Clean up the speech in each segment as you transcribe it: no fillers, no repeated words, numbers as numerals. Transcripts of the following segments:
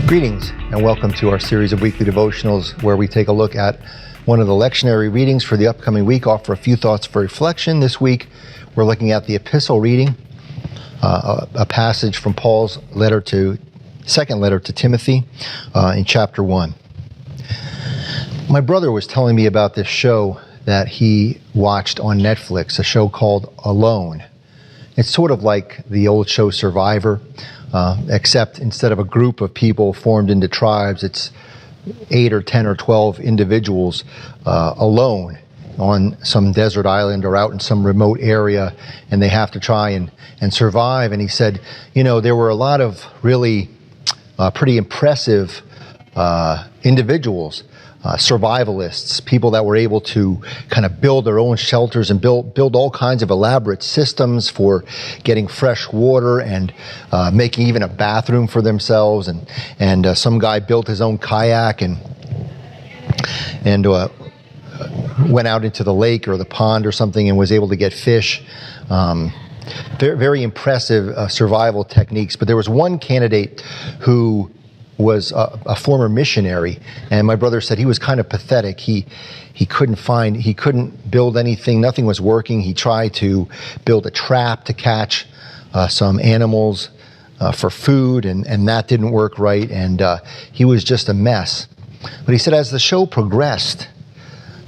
Greetings and welcome to our series of weekly devotionals where we take a look at one of the lectionary readings for the upcoming week, offer a few thoughts for reflection. This week we're looking at the epistle reading, a passage from Paul's second letter to Timothy in chapter 1. My brother was telling me about this show that he watched on Netflix, a show called Alone. It's sort of like the old show Survivor, except instead of a group of people formed into tribes, it's 8 or 10 or 12 individuals alone on some desert island or out in some remote area, and they have to try and survive. And he said, there were a lot of really pretty impressive individuals, survivalists, people that were able to kind of build their own shelters and build all kinds of elaborate systems for getting fresh water and making even a bathroom for themselves. And some guy built his own kayak and went out into the lake or the pond or something and was able to get fish. Very, very impressive survival techniques. But there was one candidate who was a former missionary, and my brother said he was kind of pathetic. He couldn't build anything. Nothing was working. He tried to build a trap to catch some animals for food, and that didn't work right, and he was just a mess. But he said as the show progressed,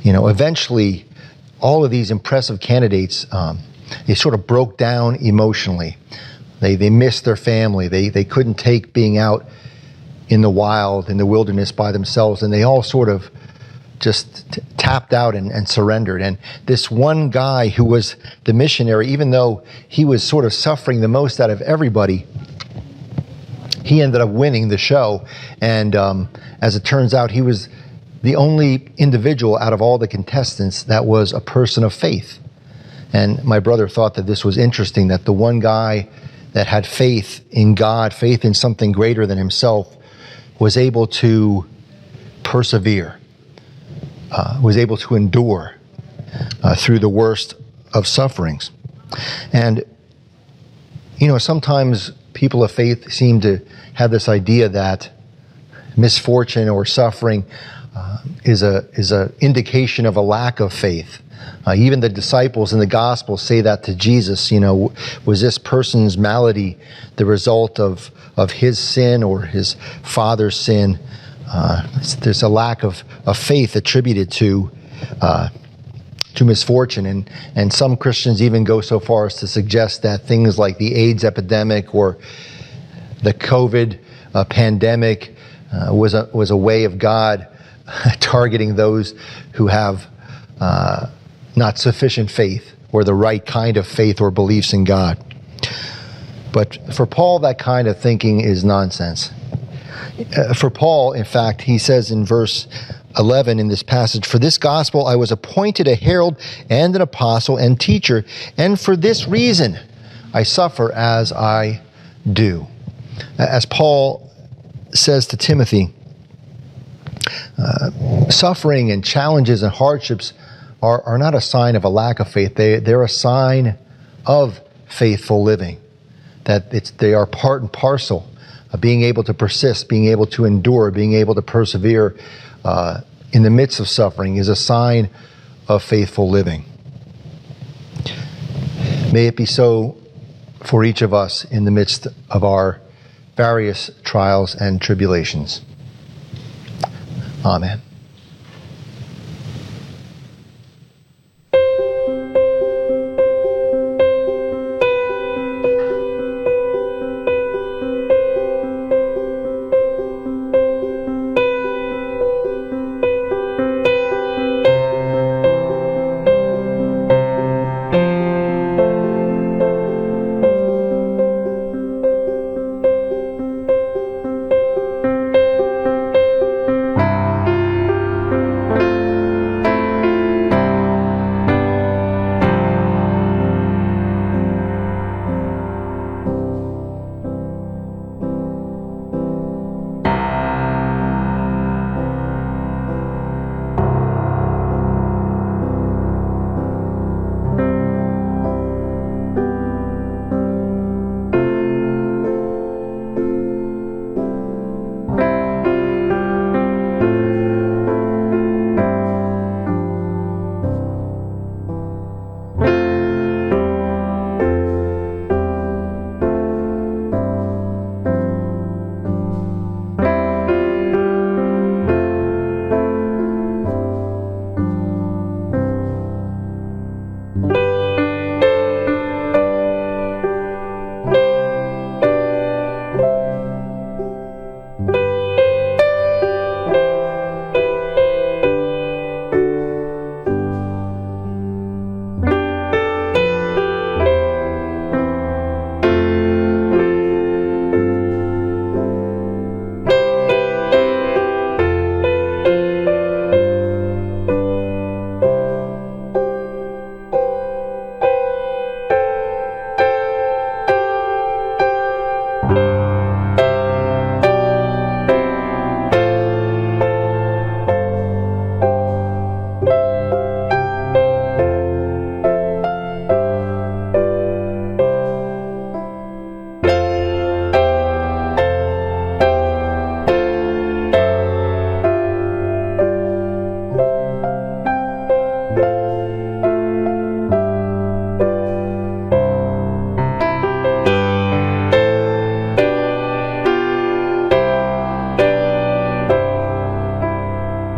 eventually all of these impressive candidates, they sort of broke down emotionally. They missed their family. They couldn't take being out in the wild, in the wilderness by themselves, and they all sort of just tapped out and surrendered. And this one guy who was the missionary, even though he was sort of suffering the most out of everybody, he ended up winning the show. And as it turns out, he was the only individual out of all the contestants that was a person of faith. And my brother thought that this was interesting, that the one guy that had faith in God, faith in something greater than himself, was able to persevere, was able to endure through the worst of sufferings. And, sometimes people of faith seem to have this idea that misfortune or suffering is a indication of a lack of faith. Even the disciples in the gospel say that to Jesus. Was this person's malady the result of his sin or his father's sin? There's a lack of faith attributed to misfortune, and some Christians even go so far as to suggest that things like the AIDS epidemic or the COVID pandemic was a way of God targeting those who have not sufficient faith or the right kind of faith or beliefs in God. But for Paul, that kind of thinking is nonsense. For Paul, in fact, he says in verse 11 in this passage, "For this gospel I was appointed a herald and an apostle and teacher, and for this reason I suffer as I do." As Paul says to Timothy, suffering and challenges and hardships are not a sign of a lack of faith. They're a sign of faithful living. That they are part and parcel of being able to persist, being able to endure, being able to persevere in the midst of suffering is a sign of faithful living. May it be so for each of us in the midst of our various trials and tribulations. Amen.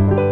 you.